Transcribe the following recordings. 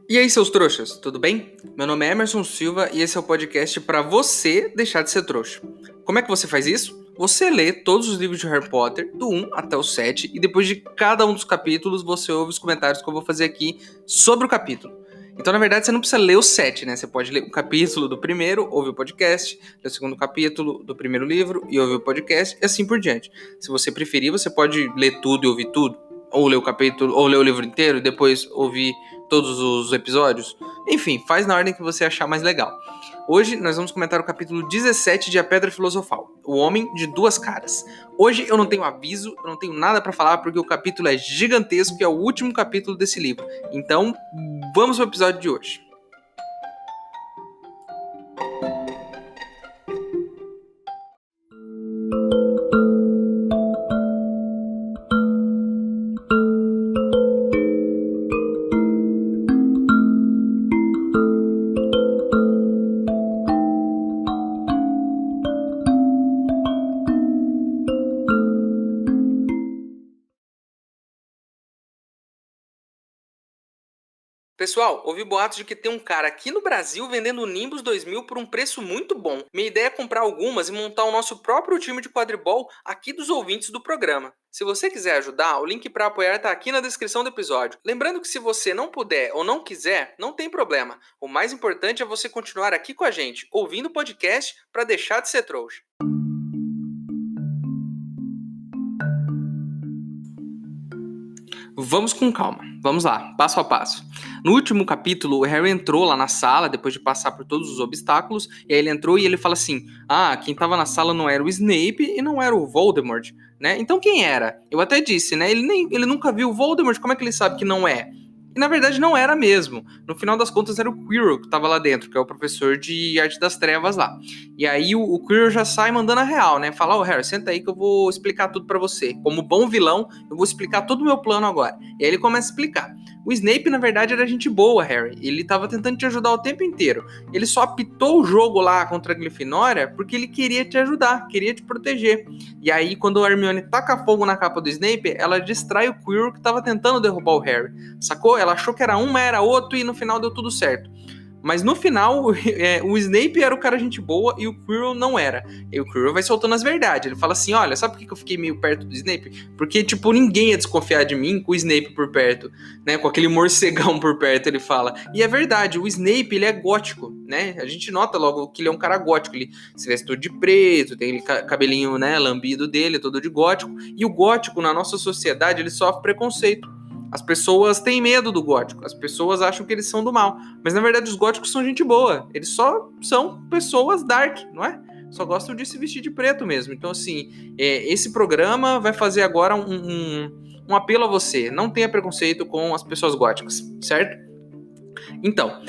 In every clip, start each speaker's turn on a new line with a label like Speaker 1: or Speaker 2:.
Speaker 1: E aí, seus trouxas, tudo bem? Meu nome é Emerson Silva e esse é o podcast para você deixar de ser trouxa. Como é que você faz isso? Você lê todos os livros de Harry Potter, do 1 até o 7, e depois de cada um dos capítulos você ouve os comentários que eu vou fazer aqui sobre o capítulo. Então, na verdade, você não precisa ler os 7, né? Você pode ler um capítulo do primeiro, ouvir o podcast, ler o segundo capítulo do primeiro livro e ouvir o podcast, e assim por diante. Se você preferir, você pode ler tudo e ouvir tudo, ou ler o capítulo, ou ler o livro inteiro e depois ouvir todos os episódios. Enfim, faz na ordem que você achar mais legal. Hoje nós vamos comentar o capítulo 17 de A Pedra Filosofal, O Homem de Duas Caras. Hoje eu não tenho aviso, eu não tenho nada para falar porque o capítulo é gigantesco e é o último capítulo desse livro. Então, vamos pro episódio de hoje. Pessoal, ouvi boatos de que tem um cara aqui no Brasil vendendo o Nimbus 2000 por um preço muito bom. Minha ideia é comprar algumas e montar o nosso próprio time de quadribol aqui dos ouvintes do programa. Se você quiser ajudar, o link para apoiar está aqui na descrição do episódio. Lembrando que se você não puder ou não quiser, não tem problema. O mais importante é você continuar aqui com a gente, ouvindo o podcast para deixar de ser trouxa. Vamos com calma, vamos lá, passo a passo. No último capítulo, o Harry entrou lá na sala, depois de passar por todos os obstáculos, e aí ele entrou e ele fala assim, quem tava na sala não era o Snape e não era o Voldemort, né? Então quem era? Eu até disse, né? Ele nunca viu o Voldemort, como é que ele sabe que não é? E na verdade não era mesmo. No final das contas era o Quirrell que tava lá dentro, que é o professor de Arte das Trevas lá. E aí o Quirrell já sai mandando a real, né? Fala, Harry, senta aí que eu vou explicar tudo pra você. Como bom vilão, eu vou explicar todo o meu plano agora. E aí ele começa a explicar. O Snape, na verdade, era gente boa, Harry. Ele tava tentando te ajudar o tempo inteiro. Ele só apitou o jogo lá contra a Grifinória porque ele queria te ajudar, queria te proteger. E aí, quando a Hermione taca fogo na capa do Snape, ela distrai o Quirrell que tava tentando derrubar o Harry. Sacou? Ela achou que era um, mas era outro e no final deu tudo certo. Mas no final, o Snape era o cara gente boa e o Quirrell não era. E o Quirrell vai soltando as verdades. Ele fala assim, olha, sabe por que eu fiquei meio perto do Snape? Porque, tipo, ninguém ia desconfiar de mim com o Snape por perto, né? Com aquele morcegão por perto, ele fala. E é verdade, o Snape, ele é gótico, né? A gente nota logo que ele é um cara gótico. Ele se veste todo de preto, tem aquele cabelinho, né, lambido dele, todo de gótico. E o gótico, na nossa sociedade, ele sofre preconceito. As pessoas têm medo do gótico, as pessoas acham que eles são do mal, mas na verdade os góticos são gente boa, eles só são pessoas dark, não é? Só gostam de se vestir de preto mesmo. Então assim, esse programa vai fazer agora um apelo a você, não tenha preconceito com as pessoas góticas, certo? Então,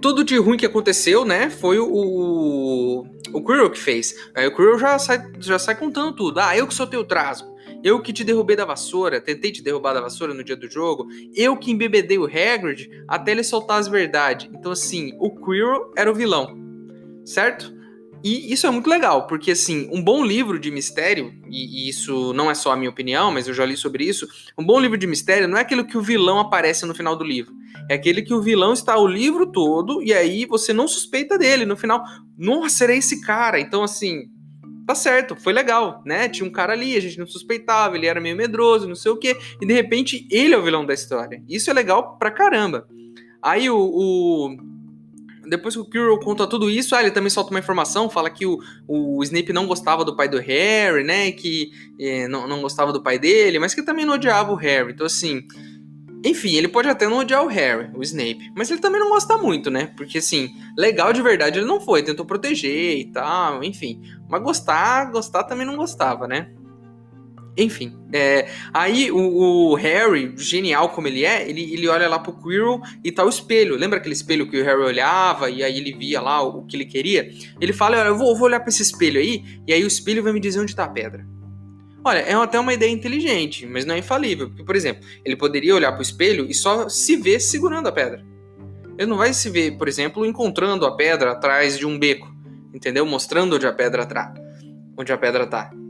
Speaker 1: tudo de ruim que aconteceu, né, foi o Quirrell que fez. Aí o Quirrell já sai contando tudo. Eu que soltei o trasgo. Eu que te derrubei da vassoura, tentei te derrubar da vassoura no dia do jogo. Eu que embebedei o Hagrid até ele soltar as verdades. Então, assim, o Quirrell era o vilão, certo? E isso é muito legal, porque, assim, um bom livro de mistério, e isso não é só a minha opinião, mas eu já li sobre isso, um bom livro de mistério não é aquele que o vilão aparece no final do livro. É aquele que o vilão está o livro todo, e aí você não suspeita dele. No final, nossa, era esse cara. Então, assim, tá certo, foi legal, né? Tinha um cara ali, a gente não suspeitava, ele era meio medroso, não sei o quê, e de repente ele é o vilão da história. Isso é legal pra caramba. Aí depois que o Quirrell conta tudo isso, ele também solta uma informação, fala que o Snape não gostava do pai do Harry, né? Que não gostava do pai dele, mas que também não odiava o Harry. Então, assim, enfim, ele pode até não odiar o Harry, o Snape, mas ele também não gosta muito, né? Porque, assim, legal de verdade ele não foi, tentou proteger e tal, enfim. Mas gostar também não gostava, né? Enfim, aí o Harry, genial como ele é, ele olha lá pro Quirrell e tá o espelho. Lembra aquele espelho que o Harry olhava e aí ele via lá o que ele queria? Ele fala, olha, eu vou olhar pra esse espelho aí, e aí o espelho vai me dizer onde tá a pedra. Olha, é até uma ideia inteligente, mas não é infalível. Porque, por exemplo, ele poderia olhar pro espelho e só se ver segurando a pedra. Ele não vai se ver, por exemplo, encontrando a pedra atrás de um beco, entendeu? Mostrando onde a pedra tá.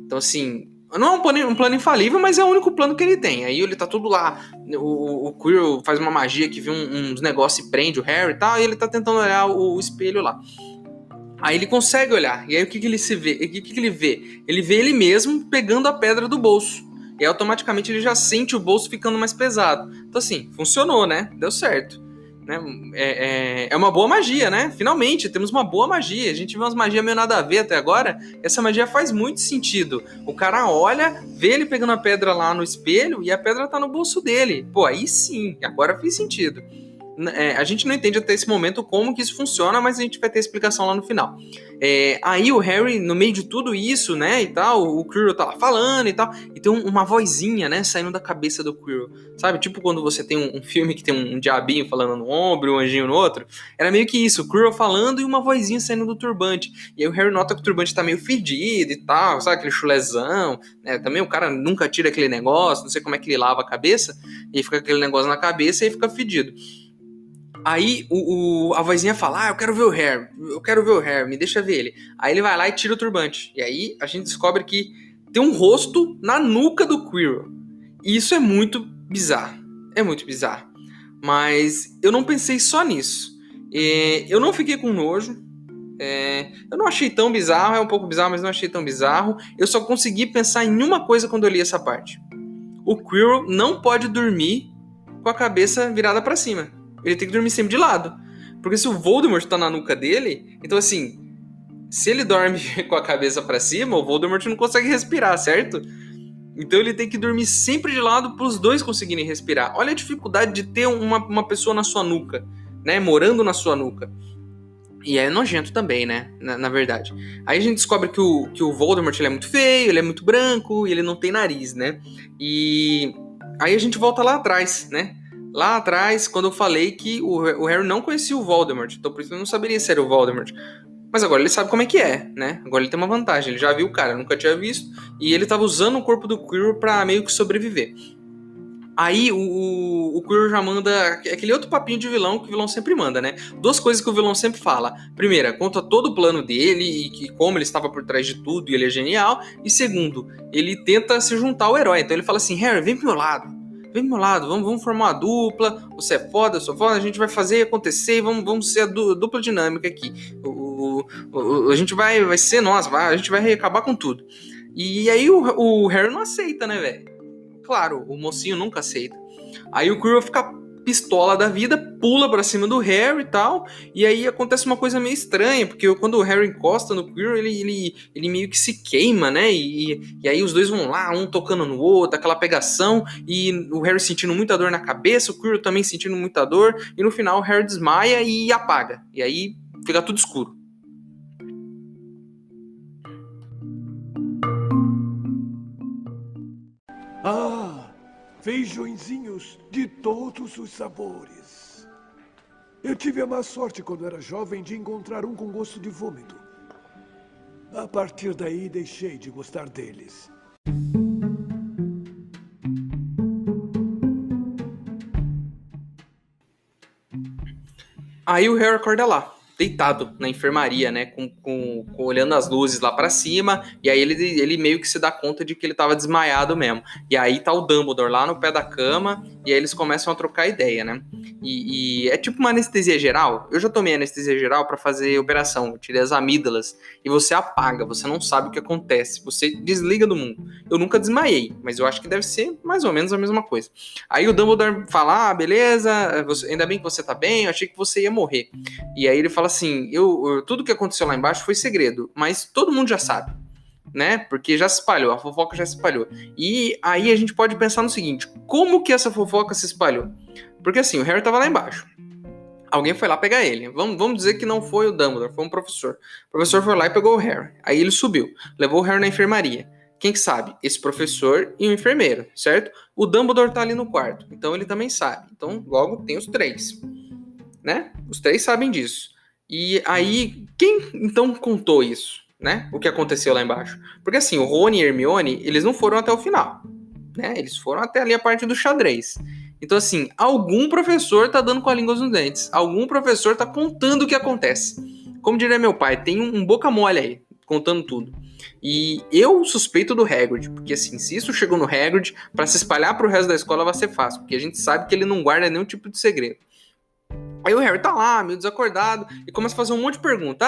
Speaker 1: Então, assim, Não é um plano infalível, mas é o único plano que ele tem. Aí ele tá tudo lá. O Quirrell faz uma magia que vê uns negócios e prende o Harry e tal. E ele tá tentando olhar o espelho lá. Aí ele consegue olhar. E aí o que ele se vê? O que ele vê? Ele vê ele mesmo pegando a pedra do bolso. E aí, automaticamente ele já sente o bolso ficando mais pesado. Então assim, funcionou, né? Deu certo. Né? É uma boa magia, né? Finalmente, temos uma boa magia. A gente vê umas magias meio nada a ver até agora. Essa magia faz muito sentido. O cara olha, vê ele pegando a pedra lá no espelho e a pedra tá no bolso dele. Pô, aí sim, agora fez sentido. A gente não entende até esse momento como que isso funciona, mas a gente vai ter explicação lá no final. Aí o Harry, no meio de tudo isso, né, e tal, o Quirrell tá lá falando e tal, e tem uma vozinha, né, saindo da cabeça do Quirrell, sabe? Tipo quando você tem um filme que tem um diabinho falando no ombro, um anjinho no outro. Era meio que isso, o Quirrell falando e uma vozinha saindo do turbante. E aí o Harry nota que o turbante tá meio fedido e tal, sabe? Aquele chulezão, né? Também o cara nunca tira aquele negócio, não sei como é que ele lava a cabeça, e fica aquele negócio na cabeça e fica fedido. Aí a vozinha fala, eu quero ver o Harry, me deixa ver ele. Aí ele vai lá e tira o turbante. E aí a gente descobre que tem um rosto na nuca do Quirrell. E isso é muito bizarro. É muito bizarro. Mas eu não pensei só nisso. Eu não fiquei com nojo. Eu não achei tão bizarro, é um pouco bizarro, mas não achei tão bizarro. Eu só consegui pensar em uma coisa quando eu li essa parte. O Quirrell não pode dormir com a cabeça virada para cima. Ele tem que dormir sempre de lado. Porque se o Voldemort tá na nuca dele, então assim, se ele dorme com a cabeça para cima, o Voldemort não consegue respirar, certo? Então ele tem que dormir sempre de lado para os dois conseguirem respirar. Olha a dificuldade de ter uma pessoa na sua nuca, né? Morando na sua nuca. E é nojento também, né? Na verdade. Aí a gente descobre que o Voldemort ele é muito feio, ele é muito branco e ele não tem nariz, né? E aí a gente volta lá atrás, né? Lá atrás, quando eu falei que o Harry não conhecia o Voldemort. Então por isso ele não saberia se era o Voldemort. Mas agora ele sabe como é que é, né? Agora ele tem uma vantagem. Ele já viu o cara, nunca tinha visto. E ele tava usando o corpo do Quirrell pra meio que sobreviver. Aí o Quirrell já manda aquele outro papinho de vilão que o vilão sempre manda, né? Duas coisas que o vilão sempre fala. Primeira, conta todo o plano dele e como ele estava por trás de tudo e ele é genial. E segundo, ele tenta se juntar ao herói. Então ele fala assim, Harry, vem pro meu lado. Vem pro meu lado, vamos formar uma dupla. Você é foda, eu sou foda, a gente vai fazer acontecer e vamos ser a dupla dinâmica aqui. A gente vai ser nós, a gente vai acabar com tudo. E aí o Harry não aceita, né, velho? Claro, o mocinho nunca aceita. Aí o Quirrell fica pistola da vida, pula pra cima do Harry e tal, e aí acontece uma coisa meio estranha, porque quando o Harry encosta no Quirrell, ele meio que se queima, né, e aí os dois vão lá, um tocando no outro, aquela pegação, e o Harry sentindo muita dor na cabeça, o Quirrell também sentindo muita dor, e no final o Harry desmaia e apaga, e aí fica tudo escuro.
Speaker 2: Feijõezinhos de todos os sabores. Eu tive a má sorte quando era jovem de encontrar um com gosto de vômito. A partir daí, deixei de gostar deles.
Speaker 1: Aí o Harry acorda lá, deitado na enfermaria, né, olhando as luzes lá pra cima, e aí ele meio que se dá conta de que ele tava desmaiado mesmo. E aí tá o Dumbledore lá no pé da cama, e aí eles começam a trocar ideia, né. E é tipo uma anestesia geral. Eu já tomei anestesia geral pra fazer operação, eu tirei as amígdalas, e você apaga, você não sabe o que acontece, você desliga do mundo. Eu nunca desmaiei, mas eu acho que deve ser mais ou menos a mesma coisa. Aí o Dumbledore fala, beleza, ainda bem que você tá bem, eu achei que você ia morrer. E aí ele fala assim, tudo que aconteceu lá embaixo foi segredo, mas todo mundo já sabe, né? Porque já se espalhou, a fofoca já se espalhou. E aí a gente pode pensar no seguinte, como que essa fofoca se espalhou? Porque assim, o Harry tava lá embaixo. Alguém foi lá pegar ele. Vamos dizer que não foi o Dumbledore, foi um professor. O professor foi lá e pegou o Harry. Aí ele subiu, levou o Harry na enfermaria. Quem que sabe? Esse professor e o enfermeiro, certo? O Dumbledore tá ali no quarto, então ele também sabe. Então, logo, tem os três, né? Os três sabem disso. E aí, quem então contou isso, né? O que aconteceu lá embaixo? Porque assim, o Rony e a Hermione, eles não foram até o final, né? Eles foram até ali a parte do xadrez. Então assim, algum professor tá dando com a língua nos dentes. Algum professor tá contando o que acontece. Como diria meu pai, tem um boca mole aí. contando tudo. E eu suspeito do Hagrid, porque assim, se isso chegou no Hagrid, pra se espalhar pro resto da escola vai ser fácil, porque a gente sabe que ele não guarda nenhum tipo de segredo. Aí o Harry tá lá, meio desacordado, e começa a fazer um monte de perguntas.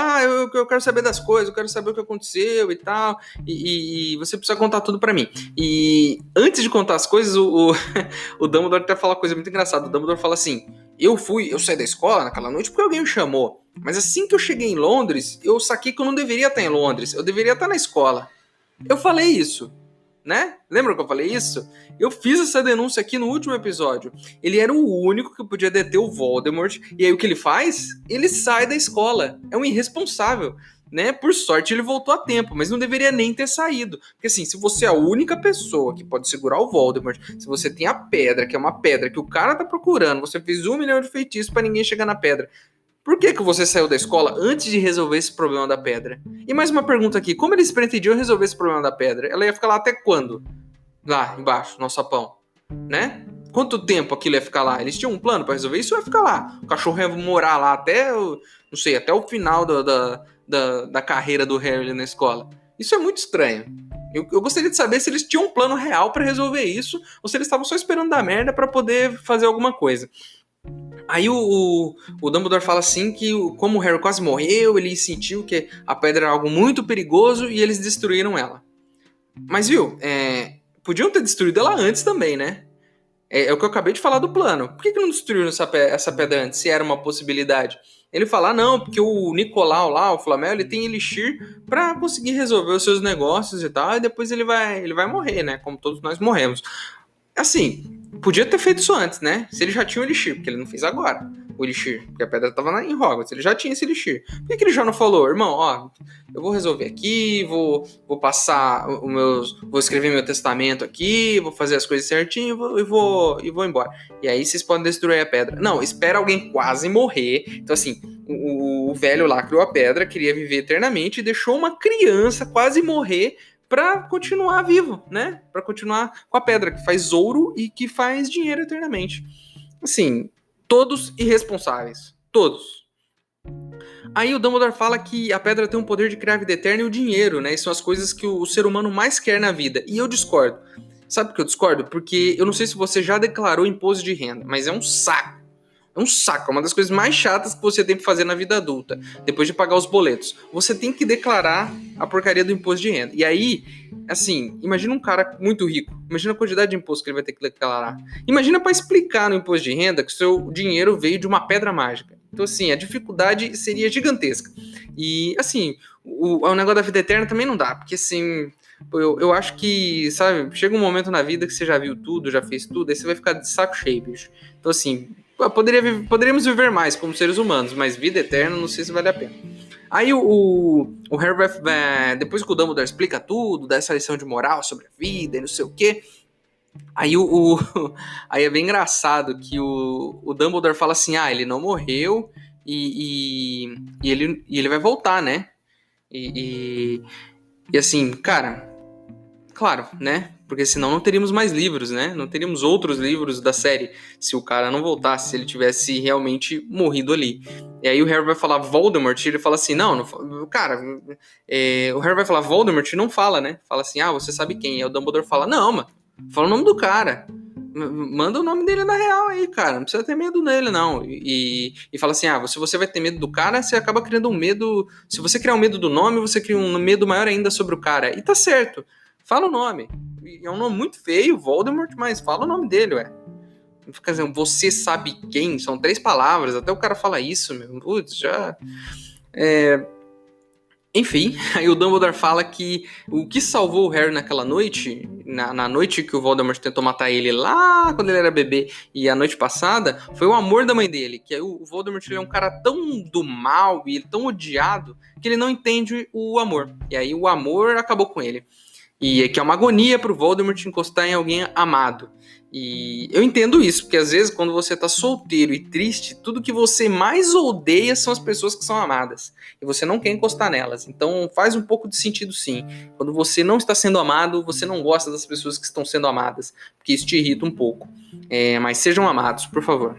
Speaker 1: Eu quero saber das coisas, eu quero saber o que aconteceu e tal, e você precisa contar tudo pra mim. E antes de contar as coisas, o Dumbledore até fala uma coisa muito engraçada. O Dumbledore fala assim, eu saí da escola naquela noite porque alguém me chamou, mas assim que eu cheguei em Londres, eu saquei que eu não deveria estar em Londres, eu deveria estar na escola. Eu falei isso, né? Lembra que eu falei isso? Eu fiz essa denúncia aqui no último episódio. Ele era o único que podia deter o Voldemort. E aí o que ele faz? Ele sai da escola. É um irresponsável, né? Por sorte ele voltou a tempo, mas não deveria nem ter saído. Porque assim, se você é a única pessoa que pode segurar o Voldemort, se você tem a pedra, que é uma pedra que o cara tá procurando, você fez 1 milhão de feitiços pra ninguém chegar na pedra. Por que você saiu da escola antes de resolver esse problema da pedra? E mais uma pergunta aqui, como eles pretendiam resolver esse problema da pedra? Ela ia ficar lá até quando? Lá embaixo, no sapão, né? Quanto tempo aquilo ia ficar lá? Eles tinham um plano pra resolver isso, ia ficar lá. O cachorro ia morar lá até, não sei, até o final da carreira do Harry na escola. Isso é muito estranho. Eu gostaria de saber se eles tinham um plano real pra resolver isso ou se eles estavam só esperando dar merda pra poder fazer alguma coisa. Aí o Dumbledore fala assim que como o Harry quase morreu, ele sentiu que a pedra era algo muito perigoso e eles destruíram ela. Mas viu, podiam ter destruído ela antes também, né? É o que eu acabei de falar do plano. Por que não destruíram essa pedra antes, se era uma possibilidade? Ele fala, não, porque o Nicolau lá, o Flamel, ele tem Elixir pra conseguir resolver os seus negócios e tal, e depois ele vai morrer, né? Como todos nós morremos. Assim, podia ter feito isso antes, né? Se ele já tinha o Elixir, porque ele não fez agora o Elixir, porque a pedra tava em Hogwarts, ele já tinha esse Elixir. Por que ele já não falou, irmão, ó, eu vou resolver aqui, vou passar vou escrever meu testamento aqui, vou fazer as coisas certinho e vou embora. E aí vocês podem destruir a pedra. Não, espera alguém quase morrer. Então assim, o velho lá criou a pedra, queria viver eternamente e deixou uma criança quase morrer para continuar vivo, né? Para continuar com a pedra, que faz ouro e que faz dinheiro eternamente. Assim, todos irresponsáveis. Todos. Aí o Dumbledore fala que a pedra tem o poder de criar vida eterna e o dinheiro, né? E são as coisas que o ser humano mais quer na vida. E eu discordo. Sabe por que eu discordo? Porque eu não sei se você já declarou imposto de renda, mas é um saco. É um saco, é uma das coisas mais chatas que você tem que fazer na vida adulta, depois de pagar os boletos. Você tem que declarar a porcaria do imposto de renda. E aí, assim, imagina um cara muito rico, imagina a quantidade de imposto que ele vai ter que declarar. Imagina para explicar no imposto de renda que o seu dinheiro veio de uma pedra mágica. Então, assim, a dificuldade seria gigantesca. E, assim, o negócio da vida eterna também não dá, porque, assim, eu acho que, sabe, chega um momento na vida que você já viu tudo, já fez tudo, aí você vai ficar de saco cheio, bicho. Então, assim, poderíamos viver mais como seres humanos, mas vida eterna não sei se vale a pena. Aí o Harry vai, depois que o Dumbledore explica tudo, dá essa lição de moral sobre a vida e não sei o quê, aí aí é bem engraçado que o Dumbledore fala assim, ele não morreu e ele vai voltar, né? E assim, cara, claro, né? Porque senão não teríamos mais livros, né? Não teríamos outros livros da série se o cara não voltasse, se ele tivesse realmente morrido ali. E aí o Harry vai falar Voldemort, e ele fala assim, não cara, o Harry vai falar Voldemort e não fala, né? Fala assim, você sabe quem? E aí o Dumbledore fala, não, mano, fala o nome do cara. Manda o nome dele na real aí, cara. Não precisa ter medo dele, não. E fala assim, se você vai ter medo do cara, você acaba criando um medo... Se você criar um medo do nome, você cria um medo maior ainda sobre o cara. E tá certo. Fala o nome. É um nome muito feio, Voldemort, mas fala o nome dele, ué. Não fica dizendo, você sabe quem? São 3 palavras, até o cara fala isso, meu. Putz, já... Enfim, aí o Dumbledore fala que o que salvou o Harry naquela noite, na noite que o Voldemort tentou matar ele lá quando ele era bebê e a noite passada, foi o amor da mãe dele. Que o Voldemort ele é um cara tão do mal e tão odiado que ele não entende o amor. E aí o amor acabou com ele. E que é uma agonia pro Voldemort encostar em alguém amado. E eu entendo isso, porque às vezes quando você tá solteiro e triste, tudo que você mais odeia são as pessoas que são amadas. E você não quer encostar nelas. Então faz um pouco de sentido sim. Quando você não está sendo amado, você não gosta das pessoas que estão sendo amadas. Porque isso te irrita um pouco. Mas sejam amados, por favor.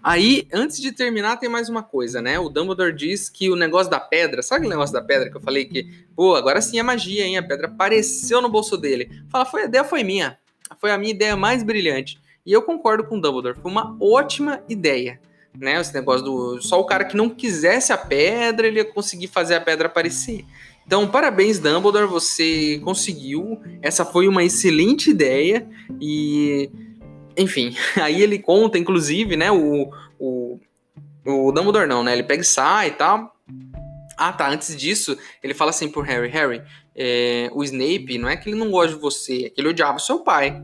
Speaker 1: Aí, antes de terminar, tem mais uma coisa, né? O Dumbledore diz que o negócio da pedra, sabe aquele negócio da pedra que eu falei que, pô, agora sim é magia, hein? A pedra apareceu no bolso dele. Fala, a ideia foi minha. Foi a minha ideia mais brilhante. E eu concordo com o Dumbledore, foi uma ótima ideia, né? Esse negócio do só o cara que não quisesse a pedra, ele ia conseguir fazer a pedra aparecer. Então, parabéns, Dumbledore, você conseguiu. Essa foi uma excelente ideia e enfim, aí ele conta, inclusive, né, o Dumbledore não, né, ele pega e sai e tal. Ah, tá, antes disso, ele fala assim pro Harry, o Snape, não é que ele não gosta de você, é que ele odiava o seu pai.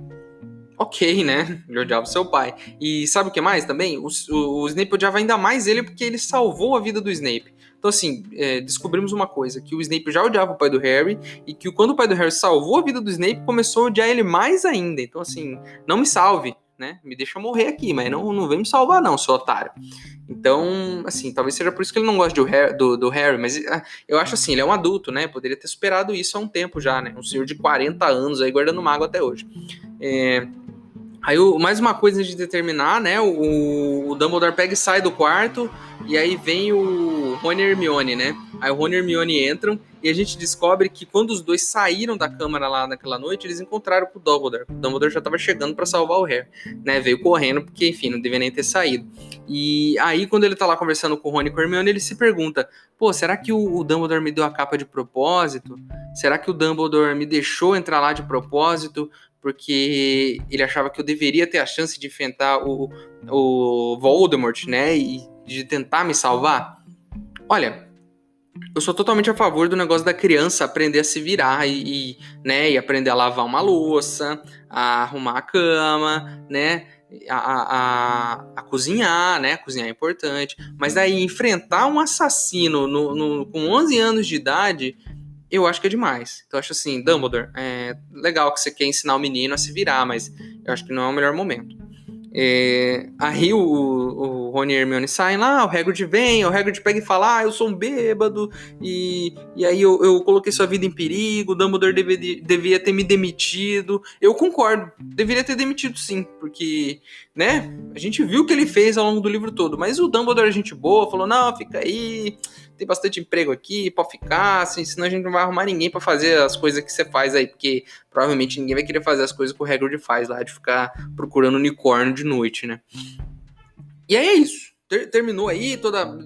Speaker 1: Ok, né, ele odiava o seu pai. E sabe o que mais também? O Snape odiava ainda mais ele porque ele salvou a vida do Snape. Então, assim, descobrimos uma coisa, que o Snape já odiava o pai do Harry, e que quando o pai do Harry salvou a vida do Snape, começou a odiar ele mais ainda. Então, assim, não me salve, né? Me deixa morrer aqui, mas não vem me salvar não, seu otário. Então, assim, talvez seja por isso que ele não gosta do Harry, mas eu acho assim, ele é um adulto, né? Poderia ter superado isso há um tempo já, né? Um senhor de 40 anos aí guardando mago até hoje. Aí, mais uma coisa de determinar, né? O Dumbledore pega e sai do quarto, e aí vem o Rony e Hermione, né? Aí o Rony e Hermione entram, e a gente descobre que quando os dois saíram da câmara lá naquela noite, eles encontraram com o Dumbledore. O Dumbledore já tava chegando para salvar o Harry, né? Veio correndo, porque, enfim, não devia nem ter saído. E aí, quando ele tá lá conversando com o Rony e com a Hermione, ele se pergunta, pô, será que o Dumbledore me deu a capa de propósito? Será que o Dumbledore me deixou entrar lá de propósito? Porque ele achava que eu deveria ter a chance de enfrentar o Voldemort, né? E de tentar me salvar. Olha, eu sou totalmente a favor do negócio da criança aprender a se virar né, e aprender a lavar uma louça, a arrumar a cama, né? A cozinhar, né? Cozinhar é importante. Mas daí enfrentar um assassino com 11 anos de idade, eu acho que é demais. Então eu acho assim, Dumbledore, legal que você quer ensinar o menino a se virar, mas eu acho que não é o melhor momento. Aí o Rony e a Hermione saem lá, o Hagrid vem, o Hagrid pega e fala, eu sou um bêbado, e aí eu coloquei sua vida em perigo, o Dumbledore devia ter me demitido. Eu concordo, deveria ter demitido sim, porque, né, a gente viu o que ele fez ao longo do livro todo, mas o Dumbledore é gente boa, falou, não, fica aí, tem bastante emprego aqui, pode ficar, assim, senão a gente não vai arrumar ninguém pra fazer as coisas que você faz aí, porque provavelmente ninguém vai querer fazer as coisas que o Hagrid faz lá, de ficar procurando unicórnio de noite, né? E aí é isso. Terminou aí,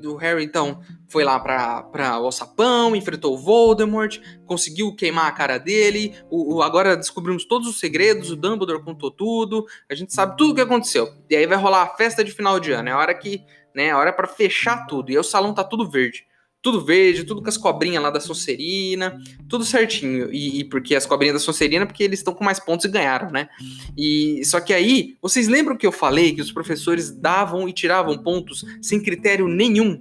Speaker 1: o Harry, então, foi lá pra o Alçapão, enfrentou o Voldemort, conseguiu queimar a cara dele, agora descobrimos todos os segredos, o Dumbledore contou tudo, a gente sabe tudo o que aconteceu. E aí vai rolar a festa de final de ano, é a hora que, né, a hora pra fechar tudo, e aí o salão tá tudo verde. Tudo verde, tudo com as cobrinhas lá da Sonserina, tudo certinho. E porque as cobrinhas da Sonserina, porque eles estão com mais pontos e ganharam, né? E só que aí, vocês lembram que eu falei que os professores davam e tiravam pontos sem critério nenhum?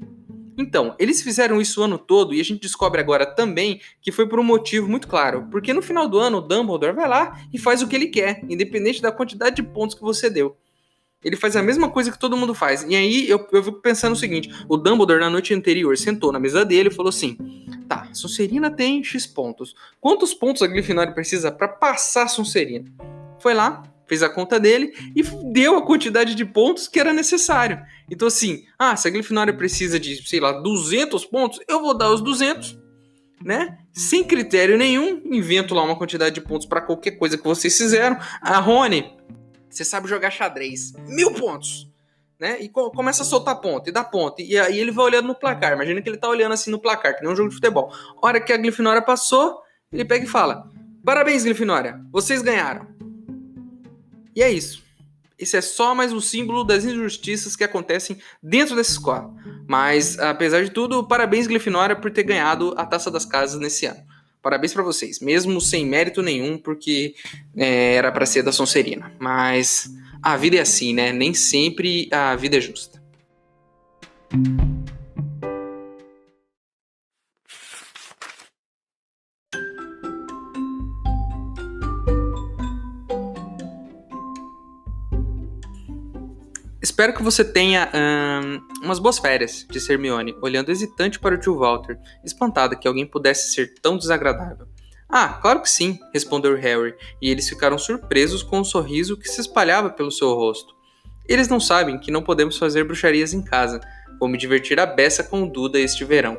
Speaker 1: Então, eles fizeram isso o ano todo e a gente descobre agora também que foi por um motivo muito claro. Porque no final do ano, o Dumbledore vai lá e faz o que ele quer, independente da quantidade de pontos que você deu. Ele faz a mesma coisa que todo mundo faz. E aí eu fico pensando o seguinte: o Dumbledore, na noite anterior, sentou na mesa dele e falou assim: tá, Sonserina tem X pontos. Quantos pontos a Grifinória precisa para passar a Sonserina? Foi lá, fez a conta dele e deu a quantidade de pontos que era necessário. Então, assim, se a Grifinória precisa de, sei lá, 200 pontos, eu vou dar os 200, né? Sem critério nenhum, invento lá uma quantidade de pontos para qualquer coisa que vocês fizeram. A Rony, você sabe jogar xadrez, 1000 pontos, né? E começa a soltar ponto, e dá ponto, e aí ele vai olhando no placar. Imagina que ele tá olhando assim no placar, que nem um jogo de futebol. A hora que a Grifinória passou, ele pega e fala: parabéns, Grifinória, vocês ganharam. E é isso. Esse é só mais um símbolo das injustiças que acontecem dentro dessa escola. Mas, apesar de tudo, parabéns, Grifinória, por ter ganhado a Taça das Casas nesse ano. Parabéns pra vocês, mesmo sem mérito nenhum, porque era pra ser da Sonserina. Mas a vida é assim, né? Nem sempre a vida é justa. Espero que você tenha umas boas férias, disse Hermione, olhando hesitante para o tio Walter, espantada que alguém pudesse ser tão desagradável. Claro que sim, respondeu Harry, e eles ficaram surpresos com o sorriso que se espalhava pelo seu rosto. Eles não sabem que não podemos fazer bruxarias em casa. Vou me divertir à beça com o Duda este verão.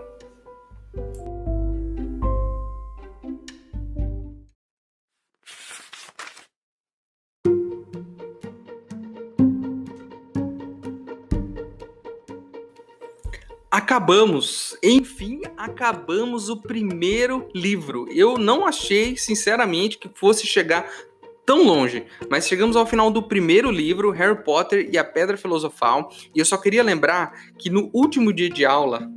Speaker 1: Enfim, acabamos o primeiro livro. Eu não achei, sinceramente, que fosse chegar tão longe, mas chegamos ao final do primeiro livro, Harry Potter e a Pedra Filosofal, e eu só queria lembrar que no último dia de aula,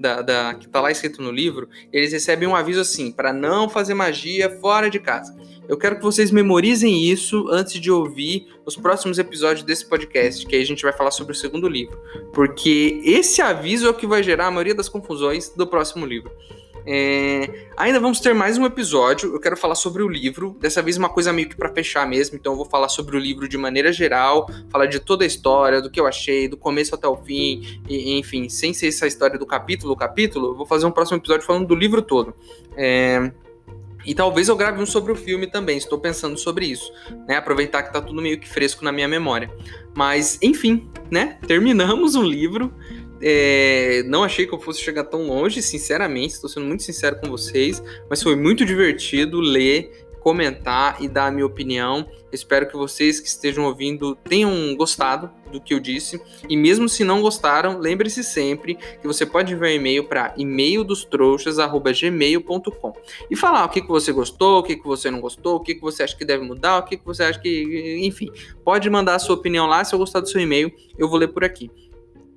Speaker 1: que tá lá escrito no livro, eles recebem um aviso assim, para não fazer magia fora de casa. Eu quero que vocês memorizem isso antes de ouvir os próximos episódios desse podcast, que aí a gente vai falar sobre o segundo livro, porque esse aviso é o que vai gerar a maioria das confusões do próximo livro. Ainda vamos ter mais um episódio. Eu quero falar sobre o livro, dessa vez uma coisa meio que para fechar mesmo. Então eu vou falar sobre o livro de maneira geral, falar de toda a história, do que eu achei, do começo até o fim, e, enfim, sem ser essa história do capítulo, eu vou fazer um próximo episódio falando do livro todo. E talvez eu grave um sobre o filme também, estou pensando sobre isso, né? Aproveitar que tá tudo meio que fresco na minha memória. Mas, enfim, né? Terminamos um livro. Não achei que eu fosse chegar tão longe, sinceramente, estou sendo muito sincero com vocês, mas foi muito divertido ler, comentar e dar a minha opinião. Espero que vocês que estejam ouvindo tenham gostado do que eu disse, e mesmo se não gostaram, lembre-se sempre que você pode enviar um e-mail para emaildostrouxas@gmail.com e falar o que você gostou, o que você não gostou, o que você acha que deve mudar, o que você acha que... Enfim, pode mandar a sua opinião lá. Se eu gostar do seu e-mail, eu vou ler por aqui.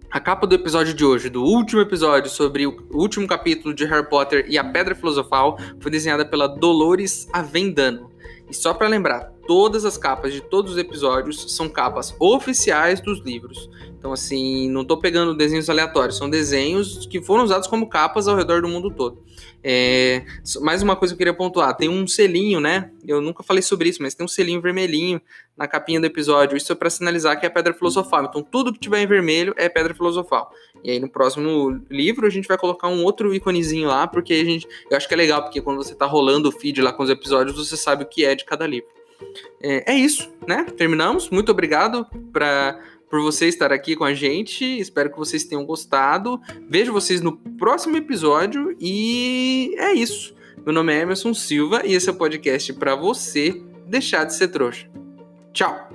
Speaker 1: A capa do episódio de hoje, do último episódio sobre o último capítulo de Harry Potter e a Pedra Filosofal, foi desenhada pela Dolores Avendano. E só para lembrar, todas as capas de todos os episódios são capas oficiais dos livros. Então, assim, não tô pegando desenhos aleatórios, são desenhos que foram usados como capas ao redor do mundo todo. Mais uma coisa que eu queria pontuar, tem um selinho, né? Eu nunca falei sobre isso, mas tem um selinho vermelhinho na capinha do episódio. Isso é para sinalizar que é Pedra Filosofal. Então, tudo que tiver em vermelho é Pedra Filosofal. E aí, no próximo livro, a gente vai colocar um outro íconezinho lá, porque eu acho que é legal, porque quando você tá rolando o feed lá com os episódios, você sabe o que é de cada livro. É isso, né? Terminamos. Muito obrigado por você estar aqui com a gente. Espero que vocês tenham gostado. Vejo vocês no próximo episódio e é isso. Meu nome é Emerson Silva e esse é o podcast para você deixar de ser trouxa. Tchau!